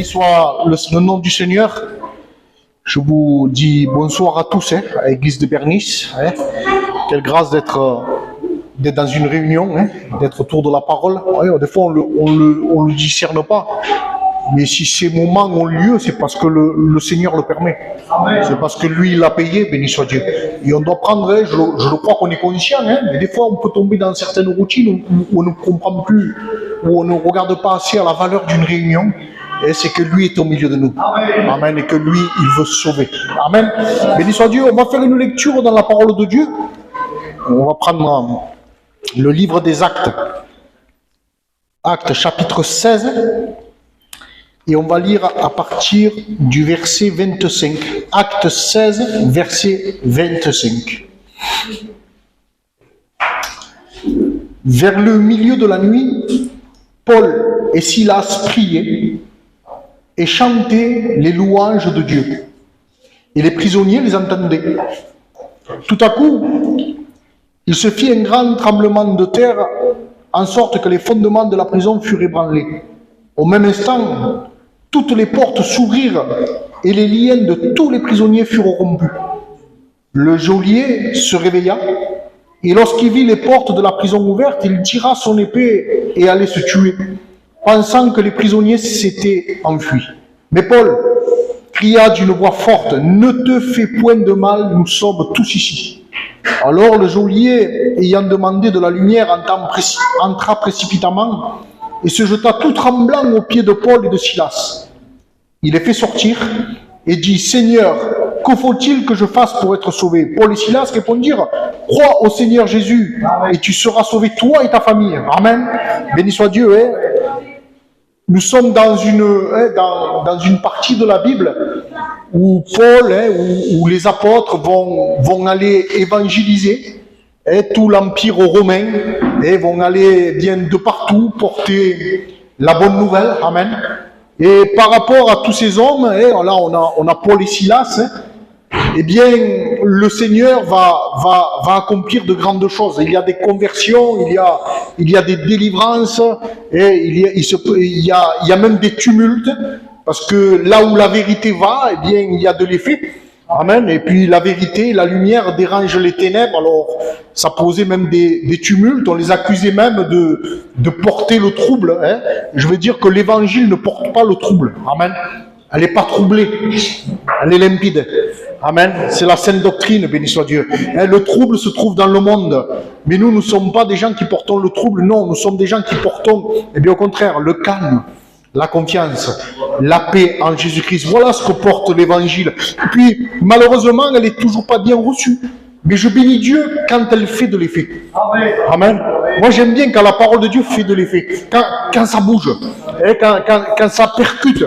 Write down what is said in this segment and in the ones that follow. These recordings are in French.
béni soit le nom du Seigneur. Je vous dis bonsoir à tous, à l'église de Bernice. Quelle grâce d'être dans une réunion, d'être autour de la parole. Des fois, on le discerne pas. Mais si ces moments ont lieu, c'est parce que le Seigneur le permet. C'est parce que lui, il l'a payé, béni soit Dieu. Et on doit prendre, je le crois qu'on est conscient, mais des fois, on peut tomber dans certaines routines où on ne comprend plus, où on ne regarde pas assez à la valeur d'une réunion. Et c'est que lui est au milieu de nous. Amen. Et que lui, il veut sauver. Amen. Béni soit Dieu. On va faire une lecture dans la parole de Dieu. On va prendre le livre des Actes. Actes chapitre 16. Et on va lire à partir du verset 25. Acte 16, verset 25. Vers le milieu de la nuit, Paul et Silas priaient et chantaient les louanges de Dieu. Et les prisonniers les entendaient. Tout à coup, il se fit un grand tremblement de terre, en sorte que les fondements de la prison furent ébranlés. Au même instant, toutes les portes s'ouvrirent et les liens de tous les prisonniers furent rompus. Le geôlier se réveilla et lorsqu'il vit les portes de la prison ouvertes, il tira son épée et allait se tuer, pensant que les prisonniers s'étaient enfuis. Mais Paul cria d'une voix forte, « Ne te fais point de mal, nous sommes tous ici. » Alors le geôlier, ayant demandé de la lumière, entra précipitamment et se jeta tout tremblant aux pieds de Paul et de Silas. Il les fait sortir et dit, « Seigneur, que faut-il que je fasse pour être sauvé ?» Paul et Silas répondirent, « Crois au Seigneur Jésus et tu seras sauvé, toi et ta famille. » Amen. Béni soit Dieu. Nous sommes dans une partie de la Bible où Paul, où les apôtres vont aller évangéliser tout l'empire romain, vont aller bien de partout porter la bonne nouvelle. Amen. Et par rapport à tous ces hommes, là on a Paul et Silas, eh bien le Seigneur va accomplir de grandes choses. Il y a des conversions, il y a des délivrances, et il y a même des tumultes, parce que là où la vérité va, eh bien il y a de l'effet. Amen. Et puis la vérité, la lumière dérange les ténèbres. Alors ça posait même des tumultes. On les accusait même de porter le trouble. Je veux dire que l'évangile ne porte pas le trouble. Amen. Elle n'est pas troublée. Elle est limpide. Amen. C'est la sainte doctrine, béni soit Dieu. Le trouble se trouve dans le monde. Mais nous ne sommes pas des gens qui portons le trouble. Non, nous sommes des gens qui portons, eh bien au contraire, le calme, la confiance, la paix en Jésus-Christ. Voilà ce que porte l'évangile. Et puis, malheureusement, elle n'est toujours pas bien reçue. Mais je bénis Dieu quand elle fait de l'effet. Amen. Moi, j'aime bien quand la parole de Dieu fait de l'effet. Quand ça bouge. Quand ça percute.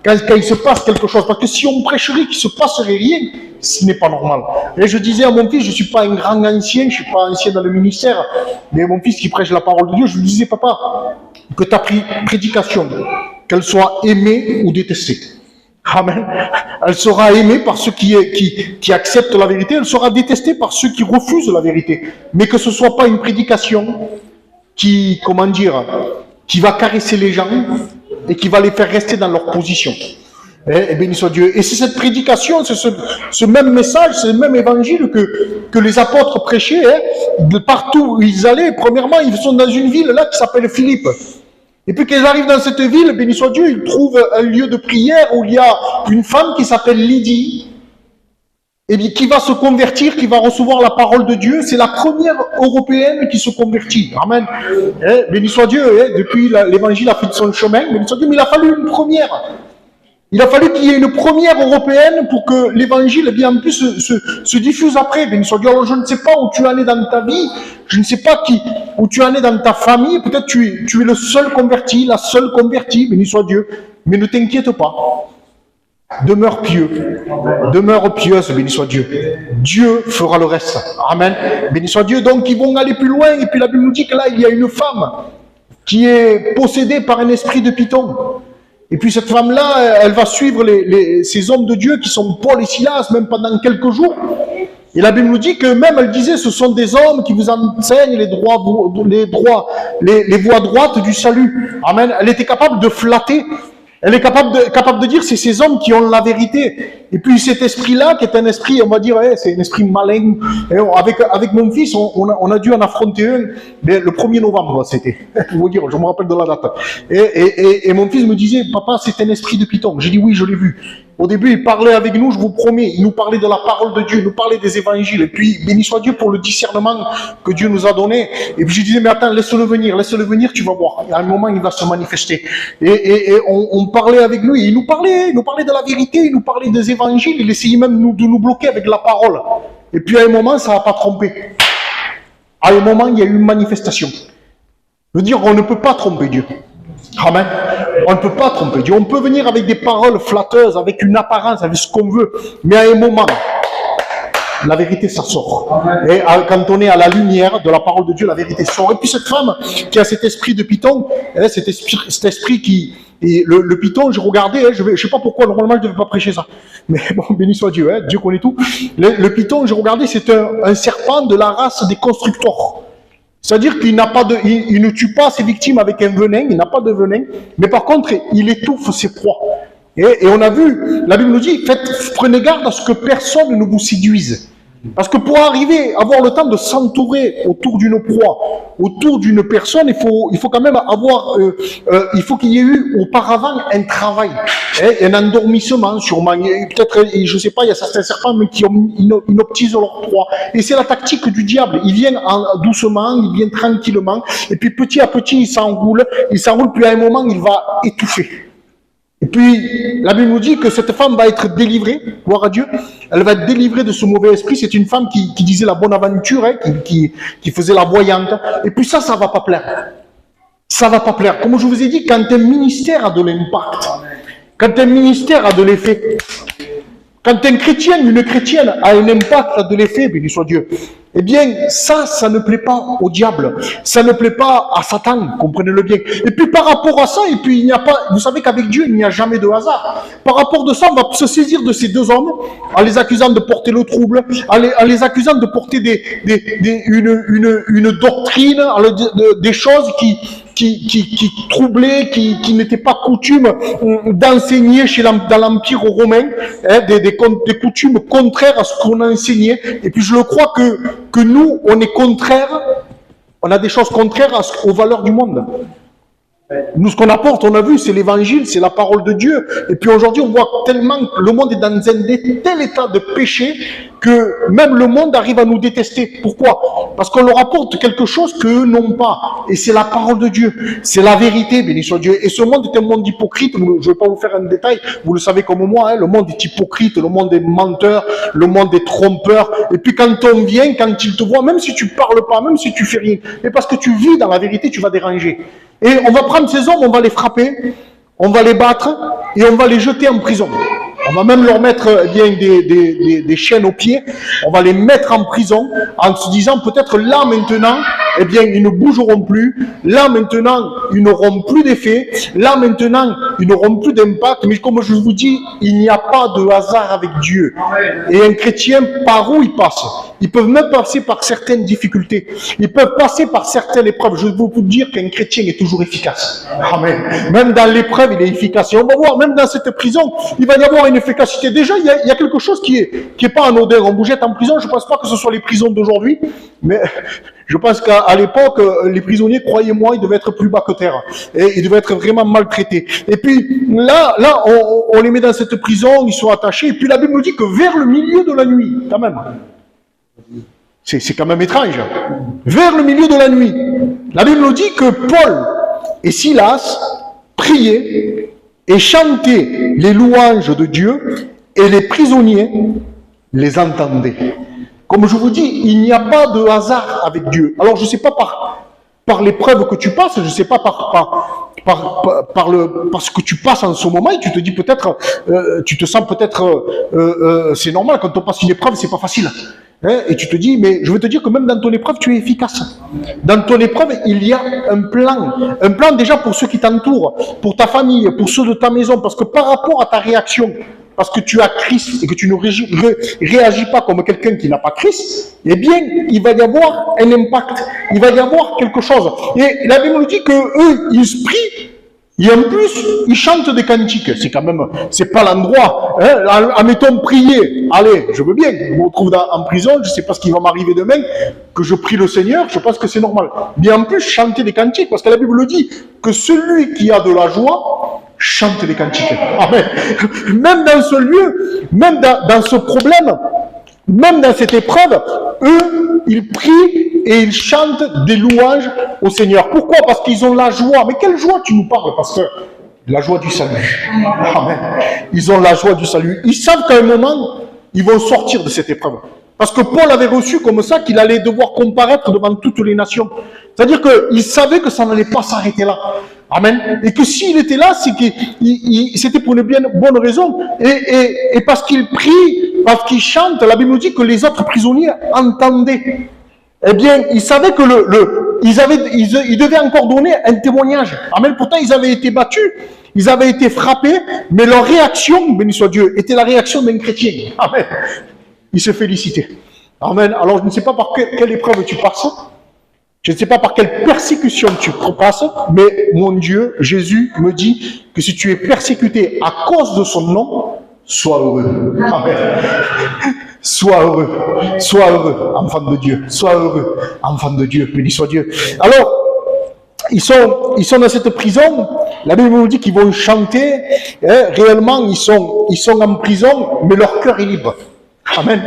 Quand il se passe quelque chose. Parce que si on prêcherait qu'il ne se passerait rien, ce n'est pas normal. Et je disais à mon fils, je ne suis pas un grand ancien, je ne suis pas ancien dans le ministère, mais mon fils qui prêche la parole de Dieu, je lui disais, papa, que ta prédication, qu'elle soit aimée ou détestée. Amen. Elle sera aimée par ceux qui acceptent la vérité, elle sera détestée par ceux qui refusent la vérité. Mais que ce ne soit pas une prédication qui va caresser les gens et qui va les faire rester dans leur position. Et béni soit Dieu. Et c'est cette prédication, c'est ce même message, c'est le même évangile que les apôtres prêchaient, de partout où ils allaient. Premièrement, ils sont dans une ville là qui s'appelle Philippe. Et puis qu'ils arrivent dans cette ville, béni soit Dieu, ils trouvent un lieu de prière où il y a une femme qui s'appelle Lydie, et bien, qui va se convertir, qui va recevoir la parole de Dieu. C'est la première européenne qui se convertit. Amen. Béni soit Dieu. Depuis, l'évangile a fait son chemin. Béni soit Dieu, mais il a fallu une première. Il a fallu qu'il y ait une première européenne pour que l'évangile, eh bien, en plus, se diffuse après. Béni soit Dieu. Alors, je ne sais pas où tu en es dans ta vie. Je ne sais pas où tu en es dans ta famille. Peut-être tu es le seul converti, la seule convertie. Béni soit Dieu. Mais ne t'inquiète pas. Demeure pieux. Demeure pieuse, béni soit Dieu. Dieu fera le reste. Amen. Béni soit Dieu. Donc, ils vont aller plus loin. Et puis, la Bible nous dit que là, il y a une femme qui est possédée par un esprit de python. Et puis cette femme-là, elle va suivre ces hommes de Dieu qui sont Paul et Silas, même pendant quelques jours. Et la Bible nous dit que même, elle disait, ce sont des hommes qui vous enseignent les voies droites du salut. Amen. Elle était capable de flatter Elle est capable de dire c'est ces hommes qui ont la vérité. Et puis cet esprit-là, qui est un esprit, on va dire, c'est un esprit malin. Et avec mon fils, on a dû en affronter un, mais le 1er novembre, c'était. Pour vous dire, je me rappelle de la date. Et mon fils me disait, papa, c'est un esprit de python. J'ai dit oui, je l'ai vu. Au début, il parlait avec nous, je vous promets, il nous parlait de la parole de Dieu, il nous parlait des évangiles. Et puis, béni soit Dieu pour le discernement que Dieu nous a donné. Et puis je disais, mais attends, laisse-le venir, tu vas voir. À un moment, il va se manifester. Et on parlait avec lui, il nous parlait de la vérité, il nous parlait des évangiles, il essayait même de nous bloquer avec la parole. Et puis à un moment, ça n'a pas trompé. À un moment, il y a eu une manifestation. Je veux dire, on ne peut pas tromper Dieu. Amen. On ne peut pas tromper Dieu. On peut venir avec des paroles flatteuses, avec une apparence, avec ce qu'on veut. Mais à un moment, la vérité, ça sort. Et quand on est à la lumière de la parole de Dieu, la vérité sort. Et puis cette femme qui a cet esprit de python, cet esprit qui... Et le python, je regardais, je sais pas pourquoi, normalement je ne devais pas prêcher ça. Mais bon, béni soit Dieu, Dieu connaît tout. Le python, je regardais, c'est un serpent de la race des constructeurs. C'est-à-dire qu'il n'a pas il ne tue pas ses victimes avec un venin, il n'a pas de venin, mais par contre, il étouffe ses proies. Et on a vu, la Bible nous dit, prenez garde à ce que personne ne vous séduise. Parce que pour arriver à avoir le temps de s'entourer autour d'une proie, autour d'une personne, il faut quand même avoir, il faut qu'il y ait eu auparavant un travail, un endormissement sûrement. Peut-être, je ne sais pas, il y a certains serpents mais qui inoptisent leur proie. Et c'est la tactique du diable. Il vient doucement, il vient tranquillement, et puis petit à petit, il s'enroule, puis à un moment, il va étouffer. Et puis, la Bible nous dit que cette femme va être délivrée, gloire à Dieu, elle va être délivrée de ce mauvais esprit. C'est une femme qui disait la bonne aventure, qui faisait la voyante. Et puis ça va pas plaire. Ça va pas plaire. Comme je vous ai dit, quand un ministère a de l'impact, quand un ministère a de l'effet, quand un chrétien, une chrétienne a un impact, a de l'effet, béni soit Dieu, eh bien, ça ne plaît pas au diable. Ça ne plaît pas à Satan, comprenez-le bien. Et puis par rapport à ça, et puis il n'y a pas, vous savez qu'avec Dieu, il n'y a jamais de hasard. Par rapport de ça, on va se saisir de ces deux hommes, en les accusant de porter le trouble, en les accusant de porter une doctrine, des choses qui troublaient, qui n'étaient pas coutumes d'enseigner dans l'Empire romain, des coutumes contraires à ce qu'on a enseigné. Et puis je le crois que nous, on est contraire, on a des choses contraires aux valeurs du monde. Nous, ce qu'on apporte, on a vu, c'est l'évangile, c'est la parole de Dieu. Et puis aujourd'hui, on voit tellement que le monde est dans un tel état de péché que même le monde arrive à nous détester. Pourquoi? Parce qu'on leur apporte quelque chose qu'eux n'ont pas. Et c'est la parole de Dieu. C'est la vérité, béni soit Dieu. Et ce monde est un monde hypocrite. Je ne vais pas vous faire un détail. Vous le savez comme moi, le monde est hypocrite, le monde est menteur, le monde est trompeur. Et puis quand on vient, quand il te voit, même si tu parles pas, même si tu fais rien, mais parce que tu vis dans la vérité, tu vas déranger. Et on va prendre ces hommes, on va les frapper, on va les battre et on va les jeter en prison. On va même leur mettre des chaînes aux pieds, on va les mettre en prison en se disant peut-être là maintenant, eh bien ils ne bougeront plus, là maintenant ils n'auront plus d'effet, là maintenant ils n'auront plus d'impact, mais comme je vous dis, il n'y a pas de hasard avec Dieu. Et un chrétien, par où il passe? Ils peuvent même passer par certaines difficultés, ils peuvent passer par certaines épreuves. Je veux vous dire qu'un chrétien est toujours efficace. Amen. Même dans l'épreuve, il est efficace. Et on va voir, même dans cette prison, il va y avoir une efficacité. Déjà, il y a quelque chose qui est pas anodin. On vous jette en prison, je ne pense pas que ce soit les prisons d'aujourd'hui, mais je pense qu'à l'époque, les prisonniers, croyez-moi, ils devaient être plus bas que terre. Et ils devaient être vraiment maltraités. Et puis, là, on les met dans cette prison, ils sont attachés. Et puis la Bible nous dit que vers le milieu de la nuit, quand même, c'est quand même étrange, vers le milieu de la nuit, la Bible nous dit que Paul et Silas priaient et chantaient les louanges de Dieu et les prisonniers les entendaient. Comme je vous dis, il n'y a pas de hasard avec Dieu. Alors je ne sais pas par l'épreuve que tu passes, je ne sais pas par ce que tu passes en ce moment, et tu te dis peut-être, tu te sens peut-être, c'est normal, quand on passe une épreuve, c'est pas facile. Et tu te dis, mais je veux te dire que même dans ton épreuve, tu es efficace. Dans ton épreuve, il y a un plan déjà pour ceux qui t'entourent, pour ta famille, pour ceux de ta maison, parce que par rapport à ta réaction, parce que tu as Christ et que tu ne réagis pas comme quelqu'un qui n'a pas Christ, eh bien, il va y avoir un impact, il va y avoir quelque chose. Et la Bible nous dit que eux, ils prient, Et en plus, ils chantent des cantiques. C'est quand même, c'est pas l'endroit. Hein. Admettons, prier. Allez, je veux bien. Je me retrouve en prison, je sais pas ce qui va m'arriver demain, que je prie le Seigneur, je pense que c'est normal. Mais en plus, chanter des cantiques, parce que la Bible dit que celui qui a de la joie, chante les cantiques. Amen. Même dans ce lieu, même dans ce problème, même dans cette épreuve, eux, ils prient et ils chantent des louanges au Seigneur. Pourquoi? Parce qu'ils ont la joie. Mais quelle joie tu nous parles, pasteur? La joie du salut. Amen. Ils ont la joie du salut. Ils savent qu'à un moment, ils vont sortir de cette épreuve. Parce que Paul avait reçu comme ça qu'il allait devoir comparaître devant toutes les nations. C'est-à-dire qu'il savait que ça n'allait pas s'arrêter là. Amen. Et que s'il était là, c'est que c'était pour une bien bonne raison. Et parce qu'il prie, parce qu'il chante, la Bible nous dit que les autres prisonniers entendaient. Eh bien, ils savaient que ils devaient encore donner un témoignage. Amen. Pourtant, ils avaient été battus, ils avaient été frappés, mais leur réaction, béni soit Dieu, était la réaction d'un chrétien. Amen. Ils se félicitaient. Amen. Alors, je ne sais pas par quelle épreuve tu passes. Je ne sais pas par quelle persécution tu passes, mais mon Dieu, Jésus me dit que si tu es persécuté à cause de son nom, sois heureux. Amen. Sois heureux, enfant de Dieu. Sois heureux, enfant de Dieu. Béni soit Dieu. Alors, ils sont dans cette prison. La Bible nous dit qu'ils vont chanter. Hein, réellement, ils sont en prison, mais leur cœur est libre. Amen.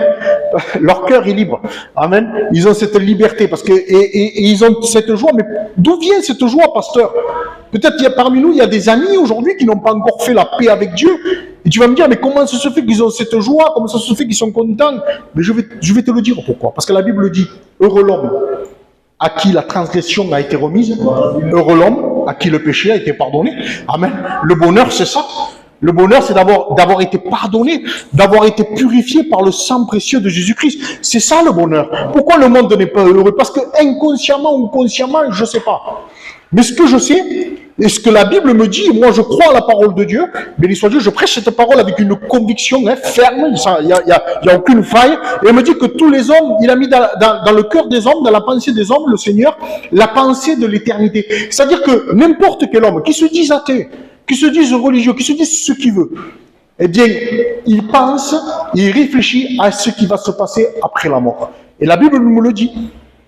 Leur cœur est libre. Amen. Ils ont cette liberté parce que et ils ont cette joie. Mais d'où vient cette joie, pasteur? Peut-être parmi nous, il y a des amis aujourd'hui qui n'ont pas encore fait la paix avec Dieu. Et tu vas me dire, mais comment ça se fait qu'ils ont cette joie? Comment ça se fait qu'ils sont contents? Mais je vais te le dire pourquoi. Parce que la Bible dit, heureux l'homme à qui la transgression a été remise, heureux l'homme à qui le péché a été pardonné. Amen. Le bonheur, c'est ça. Le bonheur, c'est d'avoir été pardonné, d'avoir été purifié par le sang précieux de Jésus-Christ. C'est ça le bonheur. Pourquoi le monde n'est pas heureux? Parce que inconsciemment ou consciemment, je ne sais pas. Mais ce que je sais, et ce que la Bible me dit, moi je crois à la parole de Dieu, béni soit Dieu, je prêche cette parole avec une conviction ferme, il n'y a aucune faille, et elle me dit que tous les hommes, il a mis dans le cœur des hommes, dans la pensée des hommes, le Seigneur, la pensée de l'éternité. C'est-à-dire que n'importe quel homme qui se dise athée, qui se dise religieux, qui se dise ce qu'il veut, eh bien, il pense, il réfléchit à ce qui va se passer après la mort. Et la Bible nous le dit.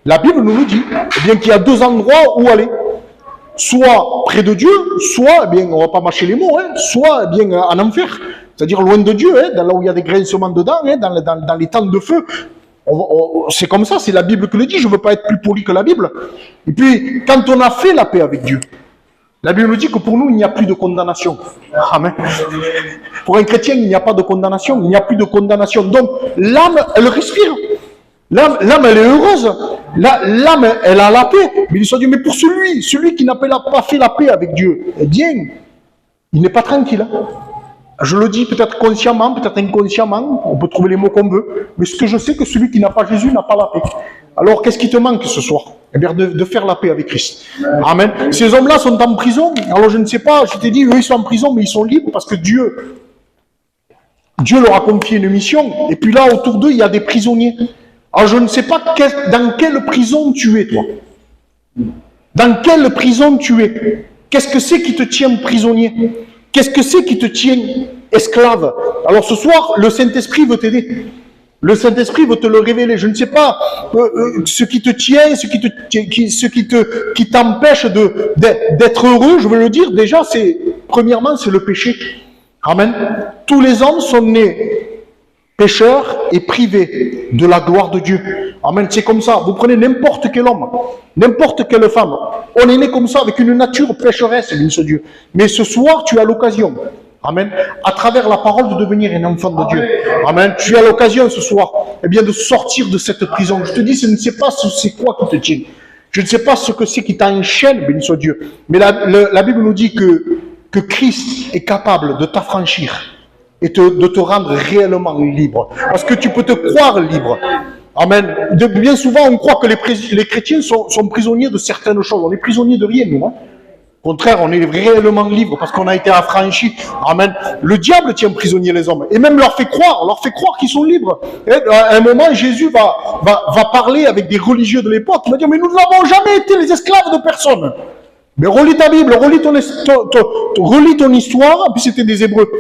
La Bible nous le dit, eh bien qu'il y a deux endroits où aller. Soit près de Dieu, soit, eh bien, on va pas mâcher les mots, hein, soit eh bien en enfer, c'est-à-dire loin de Dieu, hein, dans là où il y a des grincements dedans, hein, dans les temps de feu. C'est comme ça, c'est la Bible qui le dit, je ne veux pas être plus poli que la Bible. Et puis, quand on a fait la paix avec Dieu, la Bible nous dit que pour nous, il n'y a plus de condamnation. Amen. Pour un chrétien, il n'y a pas de condamnation, il n'y a plus de condamnation. Donc, l'âme, elle respire. L'âme, elle est heureuse. L'âme, elle a la paix. Mais il soit Dieu, mais pour celui qui n'a pas fait la paix avec Dieu, eh bien, il n'est pas tranquille. Je le dis peut-être consciemment, peut-être inconsciemment, on peut trouver les mots qu'on veut, mais ce que je sais, que celui qui n'a pas Jésus n'a pas la paix. Alors, qu'est-ce qui te manque ce soir? Eh bien, de faire la paix avec Christ. Amen. Ces hommes-là sont en prison. Alors, je ne sais pas, je t'ai dit, eux, ils sont en prison, mais ils sont libres parce que Dieu leur a confié une mission. Et puis là, autour d'eux, il y a des prisonniers. Alors, je ne sais pas dans quelle prison tu es, toi. Dans quelle prison tu es? Qu'est-ce que c'est qui te tient prisonnier? Qu'est-ce que c'est qui te tient esclave? Alors, ce soir, le Saint-Esprit veut t'aider. Le Saint-Esprit veut te le révéler. Je ne sais pas ce qui te tient, ce qui t'empêche d'être heureux. Je veux le dire, déjà, premièrement, c'est le péché. Amen. Tous les hommes sont nés pécheurs et privés de la gloire de Dieu. Amen. C'est comme ça. Vous prenez n'importe quel homme, n'importe quelle femme. On est né comme ça, avec une nature pécheresse, bien sûr Dieu. Mais ce soir, tu as l'occasion. Amen. À travers la parole de devenir un enfant de Dieu. Amen. Tu as l'occasion ce soir, eh bien, de sortir de cette prison. Je te dis, je ne sais pas c'est quoi qui te tient. Je ne sais pas ce que c'est qui t'enchaîne, béni soit Dieu. Mais la Bible nous dit que Christ est capable de t'affranchir et de te rendre réellement libre. Parce que tu peux te croire libre. Amen. Bien souvent, on croit que les chrétiens sont prisonniers de certaines choses. On est prisonniers de rien, nous. Hein. Au contraire, on est réellement libre parce qu'on a été affranchis. Amen. Le diable tient prisonnier les hommes et même leur fait croire qu'ils sont libres. Et à un moment, Jésus va parler avec des religieux de l'époque. Il va dire, mais nous n'avons jamais été les esclaves de personne. Mais relis ta Bible, relis ton histoire, et puis c'était des Hébreux.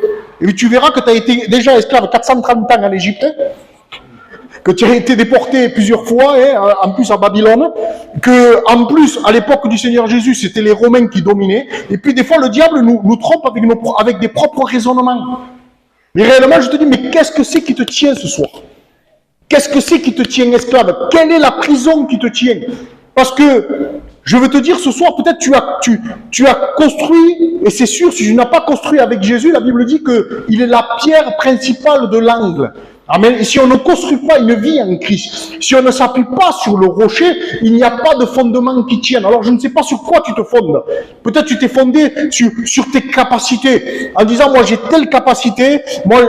Et tu verras que tu as été déjà esclave 430 ans en Égypte, que tu as été déporté plusieurs fois, en plus à Babylone, que en plus, à l'époque du Seigneur Jésus, c'était les Romains qui dominaient, et puis des fois le diable nous trompe avec des propres raisonnements. Mais réellement, je te dis, mais qu'est-ce que c'est qui te tient ce soir? Qu'est-ce que c'est qui te tient esclave? Quelle est la prison qui te tient? Parce que, je veux te dire, ce soir, peut-être tu as construit, et c'est sûr, si tu n'as pas construit avec Jésus, la Bible dit qu'il est la pierre principale de l'angle. Amen. Et si on ne construit pas une vie en Christ, si on ne s'appuie pas sur le rocher, il n'y a pas de fondement qui tienne. Alors je ne sais pas sur quoi tu te fondes. Peut-être tu t'es fondé sur tes capacités, en disant moi j'ai telle capacité, moi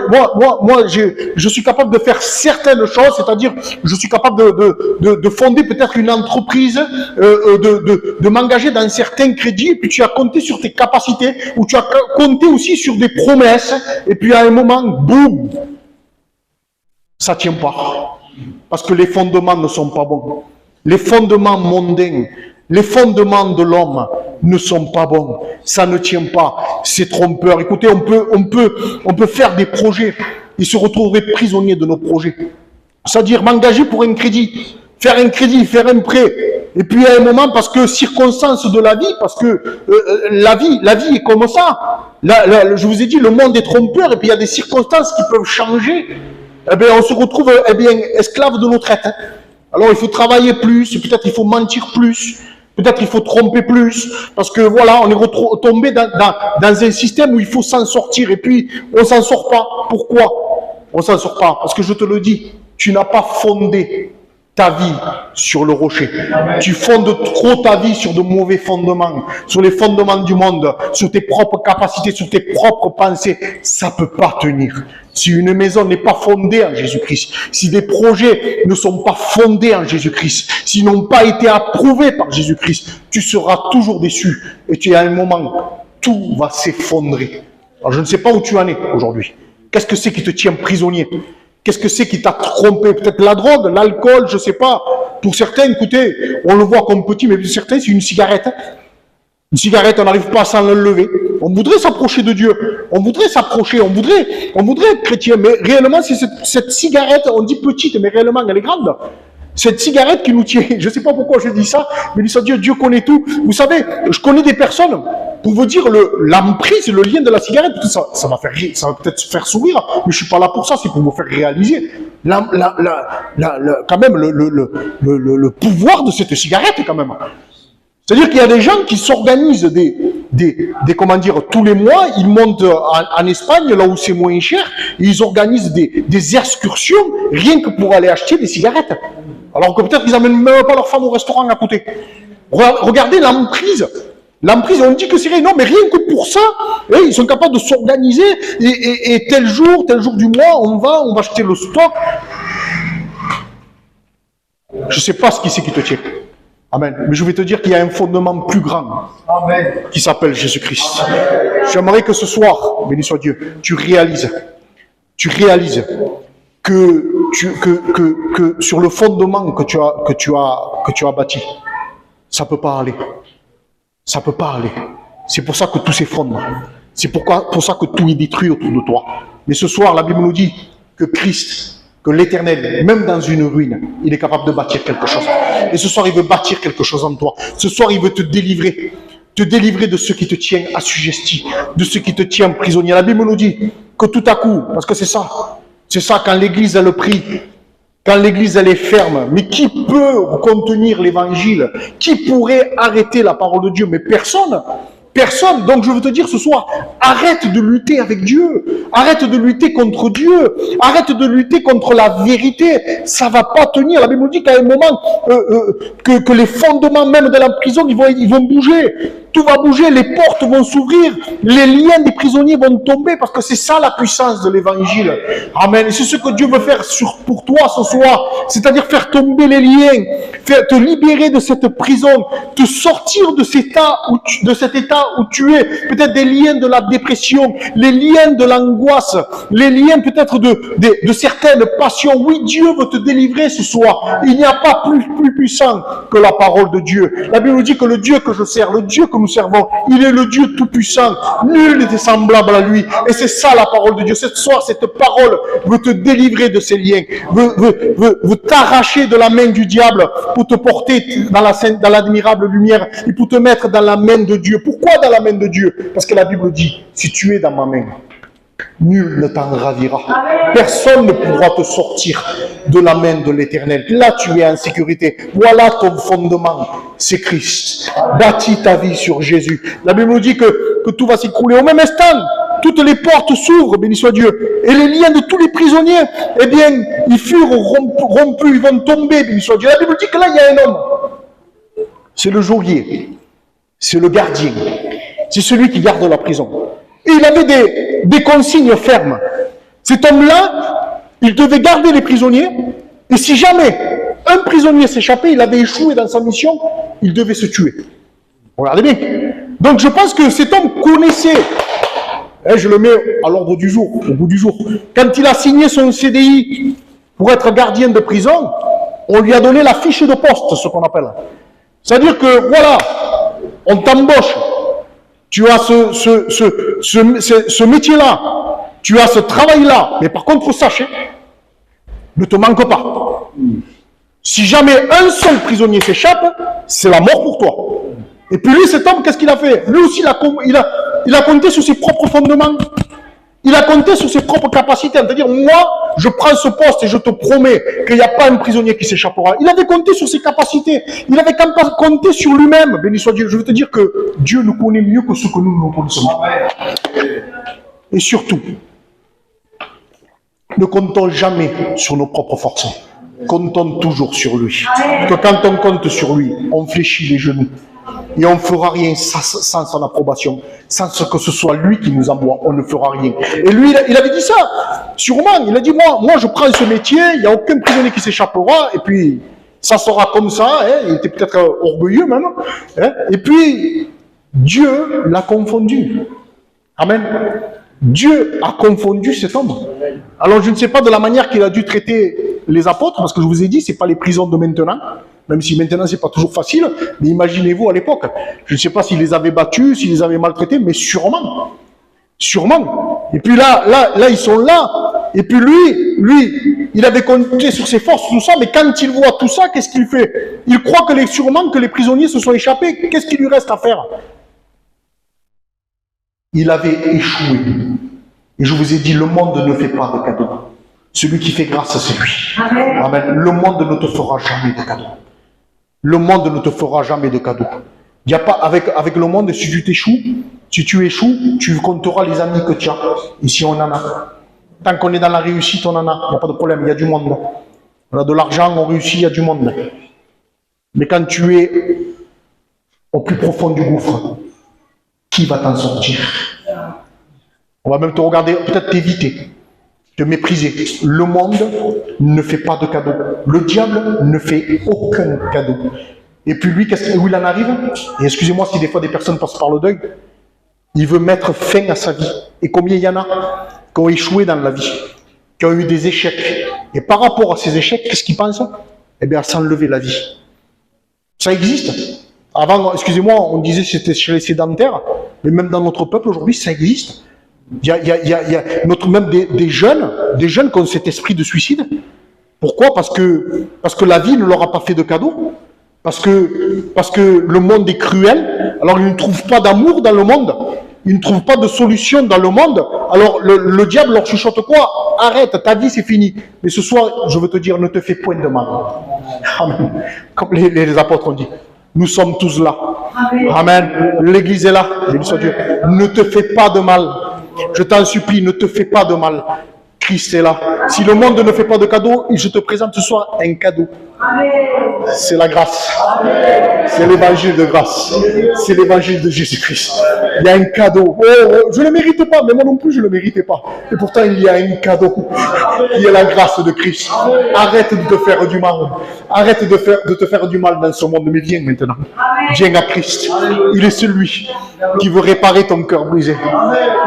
je suis capable de faire certaines choses, c'est-à-dire je suis capable de fonder peut-être une entreprise, de m'engager dans certains crédits, et puis tu as compté sur tes capacités, ou tu as compté aussi sur des promesses, et puis à un moment, boum, ça ne tient pas. Parce que les fondements ne sont pas bons. Les fondements mondains, les fondements de l'homme ne sont pas bons. Ça ne tient pas. C'est trompeur. Écoutez, on peut faire des projets et se retrouver prisonnier de nos projets. C'est-à-dire m'engager pour un crédit, faire un crédit, faire un prêt. Et puis à un moment, parce que circonstances de la vie, parce que la vie est comme ça. Je vous ai dit, le monde est trompeur, et puis il y a des circonstances qui peuvent changer. Eh bien, on se retrouve esclave de nos traites. Alors, il faut travailler plus, peut-être il faut mentir plus, peut-être il faut tromper plus, parce que voilà, on est tombé dans un système où il faut s'en sortir, et puis on s'en sort pas. Pourquoi on s'en sort pas? Parce que je te le dis, tu n'as pas fondé ta vie sur le rocher. Tu fondes trop ta vie sur de mauvais fondements, sur les fondements du monde, sur tes propres capacités, sur tes propres pensées. Ça peut pas tenir. Si une maison n'est pas fondée en Jésus-Christ, si des projets ne sont pas fondés en Jésus-Christ, s'ils n'ont pas été approuvés par Jésus-Christ, tu seras toujours déçu. Et tu as un moment, tout va s'effondrer. Alors je ne sais pas où tu en es aujourd'hui. Qu'est-ce que c'est qui te tient prisonnier? Qu'est-ce que c'est qui t'a trompé? Peut-être la drogue, l'alcool, je ne sais pas. Pour certains, écoutez, on le voit comme petit, mais pour certains, c'est une cigarette. Une cigarette, on n'arrive pas à s'en lever. On voudrait s'approcher de Dieu. On voudrait s'approcher, on voudrait être chrétien. Mais réellement, c'est cette cigarette, on dit petite, mais réellement, elle est grande. Cette cigarette qui nous tient, je ne sais pas pourquoi je dis ça, mais Dieu connaît tout. Vous savez, je connais des personnes, pour vous dire l'emprise, le lien de la cigarette, ça va peut-être faire sourire, mais je ne suis pas là pour ça, c'est pour vous faire réaliser quand même le pouvoir de cette cigarette quand même. C'est-à-dire qu'il y a des gens qui s'organisent comment dire, tous les mois, ils montent en Espagne, là où c'est moins cher, et ils organisent des excursions, rien que pour aller acheter des cigarettes. Alors que peut-être qu'ils n'amènent même pas leur femme au restaurant à côté. Regardez l'emprise. L'emprise, on dit que c'est rien. Non, mais rien que pour ça, ils sont capables de s'organiser, et tel jour du mois, on va acheter le stock. Je ne sais pas ce qui c'est qui te tient. Amen. Mais je vais te dire qu'il y a un fondement plus grand. Amen. Qui s'appelle Jésus-Christ. J'aimerais que ce soir, béni soit Dieu, tu réalises que sur le fondement que tu as bâti, ça peut pas aller. Ça peut pas aller. C'est pour ça que tout s'effondre. C'est pour ça que tout est détruit autour de toi. Mais ce soir, la Bible nous dit que Christ, que l'Éternel, même dans une ruine, il est capable de bâtir quelque chose. Et ce soir, il veut bâtir quelque chose en toi. Ce soir, il veut te délivrer de ce qui te tient assujetti, de ce qui te tient prisonnier. La Bible nous dit que tout à coup, parce que c'est ça quand l'Église elle prie, quand l'Église elle est ferme, mais qui peut contenir l'Évangile? Qui pourrait arrêter la parole de Dieu? Mais personne. Personne. Donc je veux te dire ce soir, arrête de lutter avec Dieu. Arrête de lutter contre Dieu. Arrête de lutter contre la vérité. Ça va pas tenir. La Bible nous dit qu'à un moment, que les fondements même de la prison, ils vont bouger. Tout va bouger, les portes vont s'ouvrir, les liens des prisonniers vont tomber, parce que c'est ça la puissance de l'évangile. Amen. Et c'est ce que Dieu veut faire pour toi ce soir, c'est-à-dire faire tomber les liens, te libérer de cette prison, te sortir de cet état où tu es, peut-être des liens de la dépression, les liens de l'angoisse, les liens peut-être de certaines passions. Oui, Dieu veut te délivrer ce soir. Il n'y a pas plus puissant que la parole de Dieu. La Bible nous dit que le Dieu que je sers, le Dieu que nous servons, il est le Dieu tout-puissant. Nul n'est semblable à lui. Et c'est ça la parole de Dieu. Ce soir, cette parole veut te délivrer de ces liens, veut t'arracher de la main du diable pour te porter dans l'admirable lumière et pour te mettre dans la main de Dieu. Pourquoi dans la main de Dieu? Parce que la Bible dit, si tu es dans ma main, nul ne t'en ravira. Personne ne pourra te sortir de la main de l'Éternel. Là, tu es en sécurité. Voilà ton fondement, c'est Christ. Bâtis ta vie sur Jésus. La Bible nous dit que tout va s'écrouler au même instant. Toutes les portes s'ouvrent, béni soit Dieu. Et les liens de tous les prisonniers, eh bien, ils furent rompus, ils vont tomber, béni soit Dieu. La Bible dit que là, il y a un homme. C'est le geôlier. C'est le gardien. C'est celui qui garde la prison. Et il avait des consignes fermes. Cet homme-là, il devait garder les prisonniers. Et si jamais un prisonnier s'échappait, il avait échoué dans sa mission, il devait se tuer. Regardez bien. Donc je pense que cet homme connaissait, je le mets à l'ordre du jour, au bout du jour. Quand il a signé son CDI pour être gardien de prison, on lui a donné la fiche de poste, ce qu'on appelle. C'est-à-dire que, voilà, on t'embauche. Tu as ce métier-là, tu as ce travail-là, mais par contre, sache, ne te manque pas. Si jamais un seul prisonnier s'échappe, c'est la mort pour toi. Et puis lui, cet homme, qu'est-ce qu'il a fait? Lui aussi, il a compté sur ses propres fondements. Il a compté sur ses propres capacités. C'est-à-dire, moi, je prends ce poste et je te promets qu'il n'y a pas un prisonnier qui s'échappera. Il avait compté sur ses capacités. Il avait compté sur lui-même. Béni soit Dieu. Je veux te dire que Dieu nous connaît mieux que ce que nous nous connaissons. Et surtout, ne comptons jamais sur nos propres forces. Comptons toujours sur lui. Parce que quand on compte sur lui, on fléchit les genoux. Et on ne fera rien sans son approbation. Sans ce que ce soit lui qui nous envoie, on ne fera rien. Et lui, il avait dit ça. Sûrement, il a dit, moi je prends ce métier, il n'y a aucun prisonnier qui s'échappera, et puis ça sera comme ça. Il était peut-être orgueilleux même. Et puis, Dieu l'a confondu. Amen. Dieu a confondu cet homme. Alors je ne sais pas de la manière qu'il a dû traiter les apôtres, parce que je vous ai dit, ce n'est pas les prisons de maintenant. Même si maintenant, ce n'est pas toujours facile, mais imaginez-vous à l'époque. Je ne sais pas s'il les avait battus, s'il les avait maltraités, mais sûrement. Sûrement. Et puis là, ils sont là. Et puis lui, il avait compté sur ses forces, tout ça, mais quand il voit tout ça, qu'est-ce qu'il fait? Il croit sûrement que les prisonniers se sont échappés. Qu'est-ce qu'il lui reste à faire? Il avait échoué. Et je vous ai dit, le monde ne fait pas de cadeaux. Celui qui fait grâce, c'est lui. Amen. Amen. Le monde ne te fera jamais de cadeaux. Le monde ne te fera jamais de cadeaux. Il n'y a pas, avec le monde, si tu t'échoues, si tu échoues, tu compteras les amis que tu as. Ici, on en a. Tant qu'on est dans la réussite, on en a. Il n'y a pas de problème, il y a du monde. On a de l'argent, on réussit, il y a du monde. Mais quand tu es au plus profond du gouffre, qui va t'en sortir? On va même te regarder, peut-être t'éviter, te mépriser. Le monde ne fait pas de cadeaux. Le diable ne fait aucun cadeau. Et puis lui, où il en arrive? Et excusez-moi si des fois des personnes passent par le deuil, il veut mettre fin à sa vie. Et combien il y en a qui ont échoué dans la vie, qui ont eu des échecs. Et par rapport à ces échecs, qu'est-ce qu'ils pensent? Eh bien, à s'enlever la vie. Ça existe. Avant, excusez-moi, on disait que c'était chez les sédentaires, mais même dans notre peuple aujourd'hui, ça existe. Il y a même des jeunes qui ont cet esprit de suicide. Pourquoi? Parce que la vie ne leur a pas fait de cadeau. Parce que le monde est cruel. Alors ils ne trouvent pas d'amour dans le monde. Ils ne trouvent pas de solution dans le monde. Alors le diable leur chuchote quoi? Arrête, ta vie c'est fini. Mais ce soir, je veux te dire, ne te fais point de mal. Amen. Comme les apôtres ont dit. Nous sommes tous là. Amen. L'église est là. Béni soit Dieu. Ne te fais pas de mal. Je t'en supplie, ne te fais pas de mal. Christ est là. Si le monde ne fait pas de cadeau, je te présente ce soir un cadeau. C'est la grâce. C'est l'évangile de grâce. C'est l'évangile de Jésus-Christ. Il y a un cadeau. Je ne le mérite pas, mais moi non plus je ne le méritais pas. Et pourtant il y a un cadeau qui est la grâce de Christ. Arrête de te faire du mal. Arrête de te faire du mal dans ce monde, mais viens maintenant. Viens à Christ. Il est celui qui veut réparer ton cœur brisé.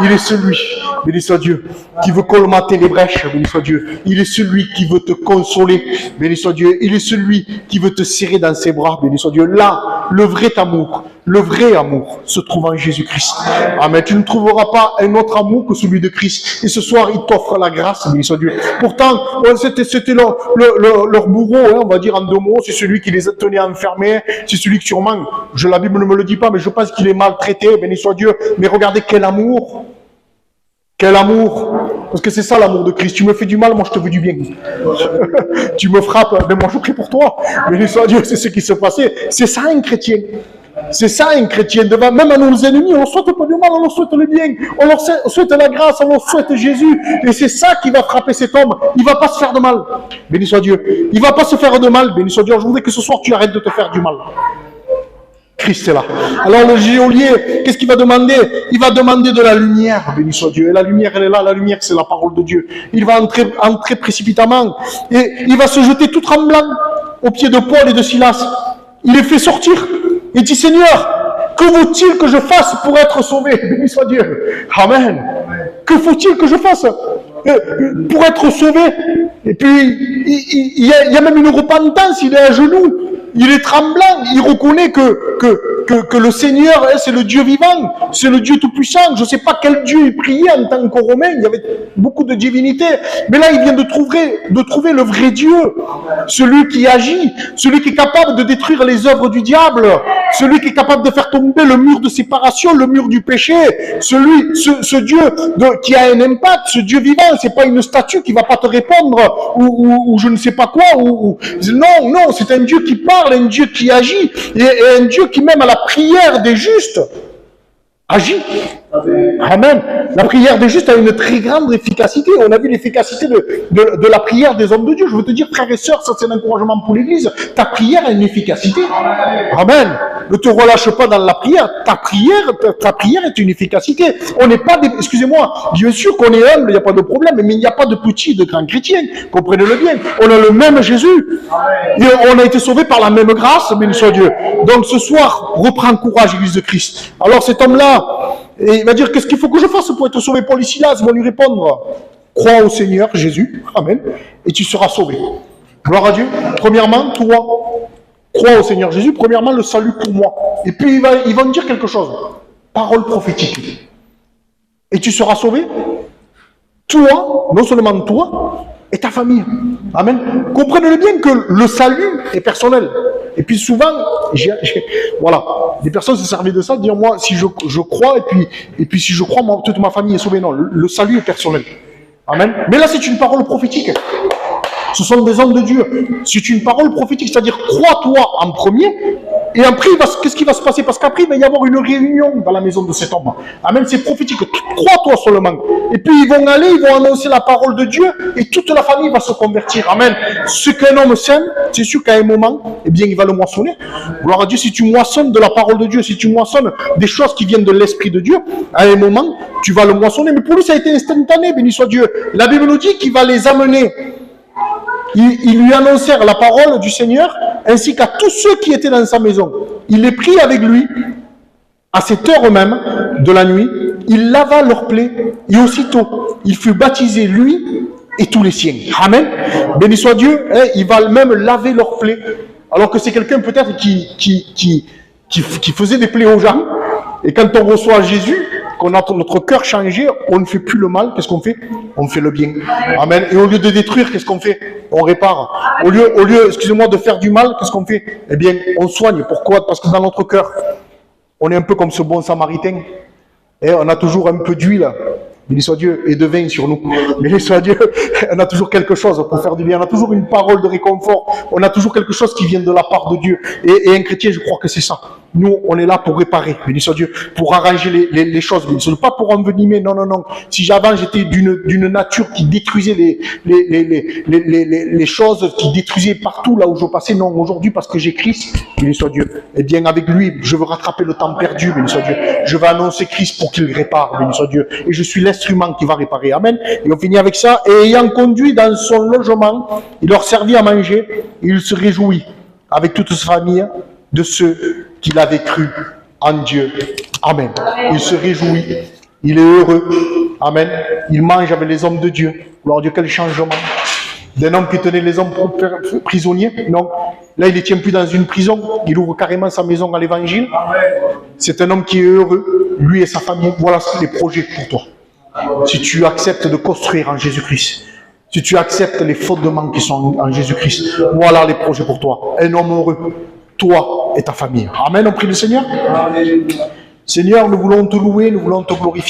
Il est celui, béni soit Dieu, qui veut colmater les brèches, béni soit Dieu. Il est celui qui veut te consoler, béni soit Dieu. Il est celui qui veut te serrer dans ses bras, béni soit Dieu. Là, le vrai amour se trouve en Jésus-Christ. Amen. Tu ne trouveras pas un autre amour que celui de Christ. Et ce soir, il t'offre la grâce, béni soit Dieu. Pourtant, c'était leur bourreau, hein, on va dire en 2 mots. C'est celui qui les tenait enfermés. C'est celui qui sûrement, la Bible ne me le dit pas, mais je pense qu'il est maltraité, béni soit Dieu. Mais regardez quel amour. Quel amour! Parce que c'est ça l'amour de Christ. Tu me fais du mal, moi je te veux du bien. Tu me frappes, mais moi je prie pour toi. Béni soit Dieu, c'est ce qui se passait. C'est ça un chrétien. C'est ça un chrétien. Devant, même à nos ennemis, on leur souhaite pas du mal, on leur souhaite le bien. On leur souhaite la grâce, on leur souhaite Jésus. Et c'est ça qui va frapper cet homme. Il va pas se faire de mal. Béni soit Dieu. Il va pas se faire de mal. Béni soit Dieu. Je voudrais que ce soir tu arrêtes de te faire du mal. Christ est là. Alors le geôlier, qu'est-ce qu'il va demander? Il va demander de la lumière, béni soit Dieu. Et la lumière, elle est là. La lumière, c'est la parole de Dieu. Il va entrer précipitamment. Et il va se jeter tout tremblant aux pieds de Paul et de Silas. Il les fait sortir. Il dit, Seigneur, que faut-il que je fasse pour être sauvé? Béni soit Dieu. Amen. Que faut-il que je fasse pour être sauvé? Et puis, il y a même une repentance. Il est à genoux. Il est tremblant, il reconnaît que le Seigneur, c'est le Dieu vivant, c'est le Dieu tout-puissant. Je ne sais pas quel Dieu il priait en tant que Romain, il y avait beaucoup de divinités. Mais là, il vient de trouver le vrai Dieu, celui qui agit, celui qui est capable de détruire les œuvres du diable, celui qui est capable de faire tomber le mur de séparation, le mur du péché, ce Dieu qui a un impact, ce Dieu vivant, c'est pas une statue qui va pas te répondre, ou je ne sais pas quoi, non, c'est un Dieu qui parle, un Dieu qui agit, et un Dieu qui même à la prière des justes agit. Amen. La prière des justes a une très grande efficacité. On a vu l'efficacité de la prière des hommes de Dieu. Je veux te dire, frères et sœurs, ça c'est un encouragement pour l'Église. Ta prière a une efficacité. Amen. Ne te relâche pas dans la prière. Ta prière est une efficacité. On n'est pas des... Excusez-moi, bien sûr qu'on est humble, il n'y a pas de problème, mais il n'y a pas de petits, de grands chrétiens. Comprenez-le bien. On a le même Jésus. Et on a été sauvés par la même grâce, béni soit Dieu. Donc ce soir, reprends courage, Église de Christ. Alors cet homme-là, et il va dire, qu'est-ce qu'il faut que je fasse pour être sauvé? Paul et Silas vont lui répondre, crois au Seigneur Jésus, amen, et tu seras sauvé. Gloire à Dieu. Premièrement, toi, crois au Seigneur Jésus, premièrement, le salut pour moi. Et puis ils vont dire quelque chose, parole prophétique. Et tu seras sauvé, toi, non seulement toi, et ta famille. Amen. Comprenez-le bien que le salut est personnel. Et puis souvent, voilà, des personnes se servaient de ça, de dire moi, si je crois, et puis si je crois, toute ma famille est sauvée. Non, le salut est personnel. Amen. Mais là, c'est une parole prophétique. Ce sont des hommes de Dieu. C'est une parole prophétique, c'est-à-dire crois-toi en premier, et après, qu'est-ce qui va se passer? Parce qu'après, il va y avoir une réunion dans la maison de cet homme. Amen, c'est prophétique. Crois-toi seulement. Et puis, ils vont annoncer la parole de Dieu, et toute la famille va se convertir. Amen. Ce qu'un homme sème, c'est sûr qu'à un moment, eh bien, il va le moissonner. Gloire à Dieu, si tu moissonnes de la parole de Dieu, si tu moissonnes des choses qui viennent de l'Esprit de Dieu, à un moment, tu vas le moissonner. Mais pour lui, ça a été instantané, béni soit Dieu. La Bible nous dit qu'il va les amener. Ils lui annoncèrent la parole du Seigneur, ainsi qu'à tous ceux qui étaient dans sa maison. Il les prit avec lui, à cette heure même de la nuit, il lava leurs plaies, et aussitôt, il fut baptisé, lui et tous les siens. Amen. Béni soit Dieu, hein, il va même laver leurs plaies, alors que c'est quelqu'un peut-être qui faisait des plaies aux gens, et quand on reçoit Jésus, qu'on a notre cœur changé, on ne fait plus le mal, qu'est-ce qu'on fait? On fait le bien. Amen. Et au lieu de détruire, qu'est-ce qu'on fait? On répare. Au lieu, excusez-moi, de faire du mal, qu'est-ce qu'on fait? Eh bien, on soigne. Pourquoi? Parce que dans notre cœur, on est un peu comme ce bon samaritain. Et on a toujours un peu d'huile, béni soit Dieu, et de vin sur nous. Béni soit Dieu, on a toujours quelque chose pour faire du bien. On a toujours une parole de réconfort. On a toujours quelque chose qui vient de la part de Dieu. Et un chrétien, je crois que c'est ça. Nous, on est là pour réparer, béni soit Dieu, pour arranger les choses, béni soit Dieu, pas pour envenimer, non, non, non. Si avant j'étais d'une nature qui détruisait les choses, qui détruisait partout là où je passais, non, aujourd'hui parce que j'ai Christ, béni soit Dieu, eh bien avec lui, je veux rattraper le temps perdu, béni soit Dieu. Je vais annoncer Christ pour qu'il répare, béni soit Dieu. Et je suis l'instrument qui va réparer, amen. Et on finit avec ça, et ayant conduit dans son logement, il leur servit à manger, et il se réjouit avec toute sa famille de ceux qu'il avait cru en Dieu. Amen. Il se réjouit. Il est heureux. Amen. Il mange avec les hommes de Dieu. Gloire à Dieu, quel changement. D'un homme qui tenait les hommes prisonniers. Non. Là, il ne les tient plus dans une prison. Il ouvre carrément sa maison à l'évangile. C'est un homme qui est heureux. Lui et sa famille. Voilà les projets pour toi. Si tu acceptes de construire en Jésus-Christ. Si tu acceptes les fondements qui sont en Jésus-Christ. Voilà les projets pour toi. Un homme heureux. Toi et ta famille. Amen, on prie le Seigneur. Amen. Seigneur, nous voulons te louer, nous voulons te glorifier.